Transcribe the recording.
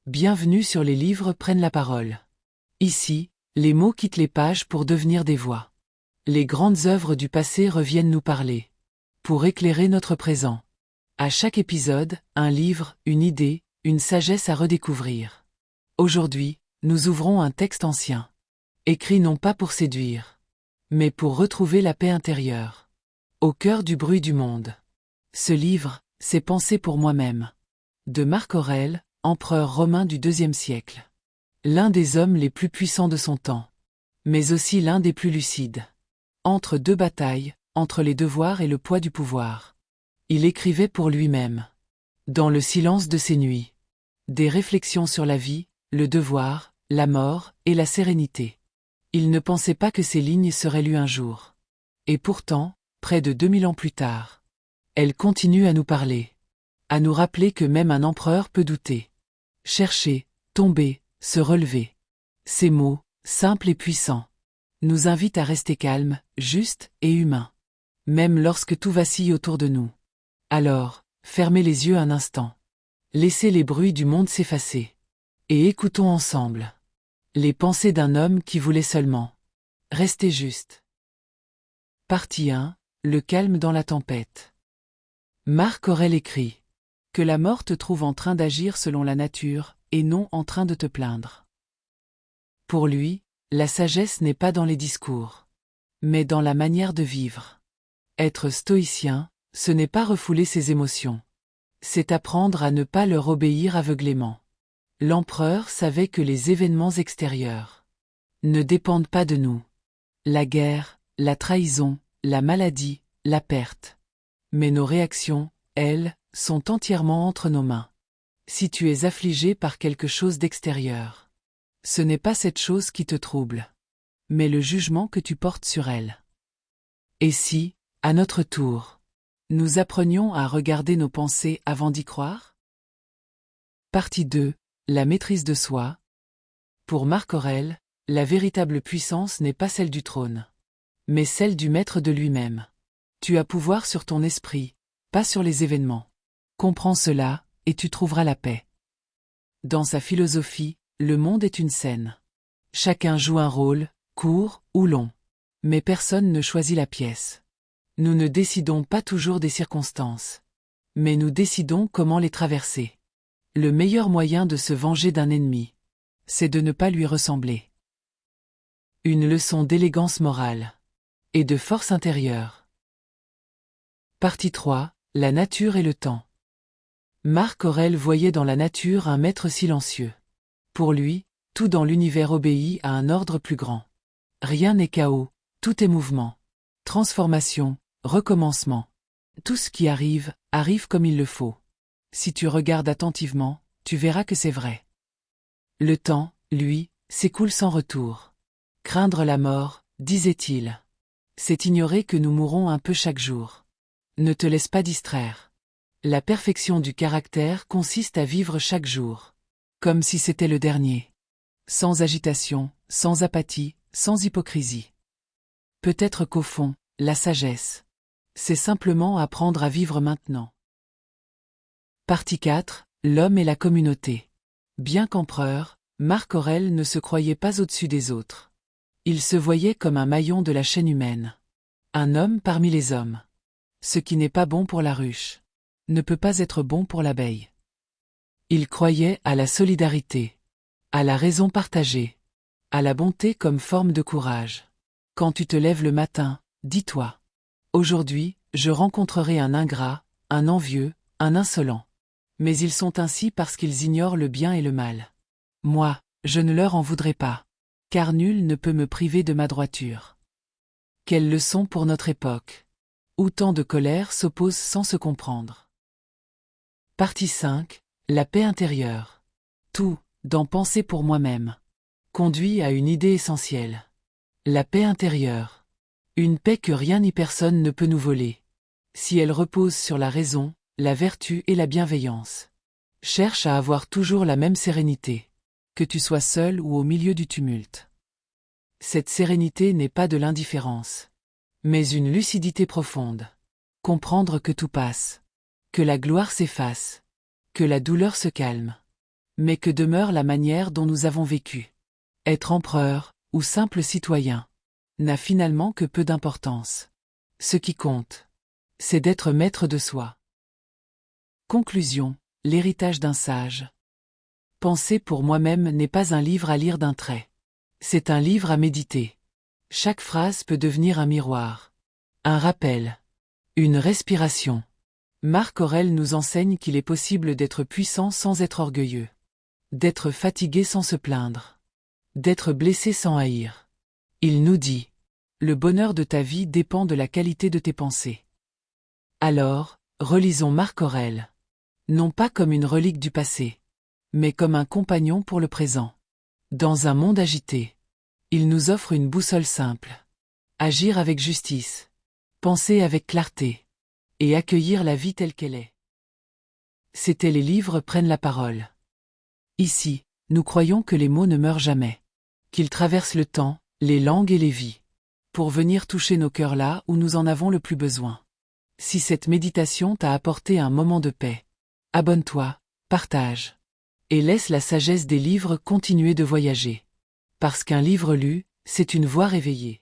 Bienvenue sur Les livres prennent la parole. Ici, les mots quittent les pages pour devenir des voix. Les grandes œuvres du passé reviennent nous parler. Pour éclairer notre présent. À chaque épisode, un livre, une idée, une sagesse à redécouvrir. Aujourd'hui, nous ouvrons un texte ancien. Écrit non pas pour séduire, mais pour retrouver la paix intérieure. Au cœur du bruit du monde. Ce livre, c'est Penser pour moi-même. De Marc Aurèle, empereur romain du IIe siècle. L'un des hommes les plus puissants de son temps. Mais aussi l'un des plus lucides. Entre deux batailles, entre les devoirs et le poids du pouvoir. Il écrivait pour lui-même. Dans le silence de ses nuits. Des réflexions sur la vie, le devoir, la mort et la sérénité. Il ne pensait pas que ces lignes seraient lues un jour. Et pourtant, près de 2000 ans plus tard, elles continuent à nous parler. À nous rappeler que même un empereur peut douter. Chercher, tomber, se relever. Ces mots, simples et puissants, nous invitent à rester calmes, justes et humains. Même lorsque tout vacille autour de nous. Alors, fermez les yeux un instant. Laissez les bruits du monde s'effacer. Et écoutons ensemble. Les pensées d'un homme qui voulait seulement rester juste. Partie 1. Le calme dans la tempête. Marc Aurèle écrit. Que la mort te trouve en train d'agir selon la nature, et non en train de te plaindre. Pour lui, la sagesse n'est pas dans les discours, mais dans la manière de vivre. Être stoïcien, ce n'est pas refouler ses émotions. C'est apprendre à ne pas leur obéir aveuglément. L'empereur savait que les événements extérieurs ne dépendent pas de nous. La guerre, la trahison, la maladie, la perte. Mais nos réactions, elles, sont entièrement entre nos mains. Si tu es affligé par quelque chose d'extérieur, ce n'est pas cette chose qui te trouble, mais le jugement que tu portes sur elle. Et si, à notre tour, nous apprenions à regarder nos pensées avant d'y croire? Partie 2. La maîtrise de soi. Pour Marc Aurèle, la véritable puissance n'est pas celle du trône, mais celle du maître de lui-même. Tu as pouvoir sur ton esprit, pas sur les événements. Comprends cela, et tu trouveras la paix. Dans sa philosophie, le monde est une scène. Chacun joue un rôle, court ou long. Mais personne ne choisit la pièce. Nous ne décidons pas toujours des circonstances. Mais nous décidons comment les traverser. Le meilleur moyen de se venger d'un ennemi, c'est de ne pas lui ressembler. Une leçon d'élégance morale. Et de force intérieure. Partie 3. La nature et le temps. Marc Aurèle voyait dans la nature un maître silencieux. Pour lui, tout dans l'univers obéit à un ordre plus grand. Rien n'est chaos, tout est mouvement. Transformation, recommencement. Tout ce qui arrive, arrive comme il le faut. Si tu regardes attentivement, tu verras que c'est vrai. Le temps, lui, s'écoule sans retour. Craindre la mort, disait-il, c'est ignorer que nous mourrons un peu chaque jour. Ne te laisse pas distraire. La perfection du caractère consiste à vivre chaque jour, comme si c'était le dernier. Sans agitation, sans apathie, sans hypocrisie. Peut-être qu'au fond, la sagesse, c'est simplement apprendre à vivre maintenant. Partie 4. L'homme et la communauté. Bien qu'empereur, Marc Aurèle ne se croyait pas au-dessus des autres. Il se voyait comme un maillon de la chaîne humaine. Un homme parmi les hommes. Ce qui n'est pas bon pour la ruche ne peut pas être bon pour l'abeille. Il croyait à la solidarité, à la raison partagée, à la bonté comme forme de courage. Quand tu te lèves le matin, dis-toi. Aujourd'hui, je rencontrerai un ingrat, un envieux, un insolent. Mais ils sont ainsi parce qu'ils ignorent le bien et le mal. Moi, je ne leur en voudrais pas, car nul ne peut me priver de ma droiture. Quelle leçon pour notre époque! Où tant de colère s'oppose sans se comprendre. Partie 5. La paix intérieure. Tout, dans Penser pour moi-même, conduit à une idée essentielle. La paix intérieure. Une paix que rien ni personne ne peut nous voler. Si elle repose sur la raison, la vertu et la bienveillance. Cherche à avoir toujours la même sérénité, que tu sois seul ou au milieu du tumulte. Cette sérénité n'est pas de l'indifférence, mais une lucidité profonde. Comprendre que tout passe, que la gloire s'efface, que la douleur se calme, mais que demeure la manière dont nous avons vécu. Être empereur, ou simple citoyen, n'a finalement que peu d'importance. Ce qui compte, c'est d'être maître de soi. Conclusion, l'héritage d'un sage. Penser pour moi-même n'est pas un livre à lire d'un trait. C'est un livre à méditer. Chaque phrase peut devenir un miroir. Un rappel. Une respiration. Marc Aurèle nous enseigne qu'il est possible d'être puissant sans être orgueilleux. D'être fatigué sans se plaindre. D'être blessé sans haïr. Il nous dit: le bonheur de ta vie dépend de la qualité de tes pensées. Alors, relisons Marc Aurèle. Non pas comme une relique du passé, mais comme un compagnon pour le présent. Dans un monde agité, il nous offre une boussole simple. Agir avec justice, penser avec clarté, et accueillir la vie telle qu'elle est. C'était Les livres prennent la parole. Ici, nous croyons que les mots ne meurent jamais, qu'ils traversent le temps, les langues et les vies, pour venir toucher nos cœurs là où nous en avons le plus besoin. Si cette méditation t'a apporté un moment de paix, abonne-toi, partage, et laisse la sagesse des livres continuer de voyager. Parce qu'un livre lu, c'est une voix réveillée.